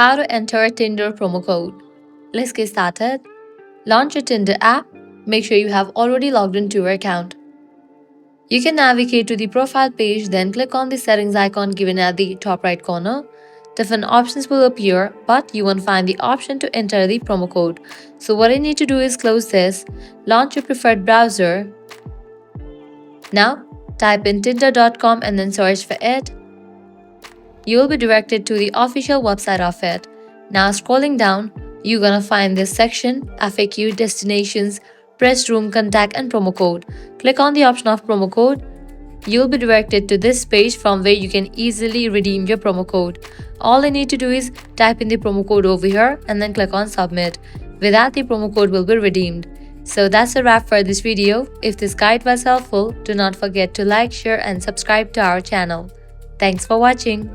How to enter a Tinder promo code. Let's get started. Launch your Tinder app. Make sure you have already logged into your account. You can navigate to the profile page, then click on the settings icon given at the top right corner. Different options will appear, but you won't find the option to enter the promo code. So what you need to do is close this, launch your preferred browser. Now, type in tinder.com and then search for it. You will be directed to the official website of it. Now scrolling down, you're gonna find this section, FAQ, destinations, press room, contact and promo code. Click on the option of promo code. You'll be directed to this page from where you can easily redeem your promo code. All you need to do is type in the promo code over here and then click on submit. With that, the promo code will be redeemed. So that's a wrap for this video. If this guide was helpful, do not forget to like, share and subscribe to our channel. Thanks for watching.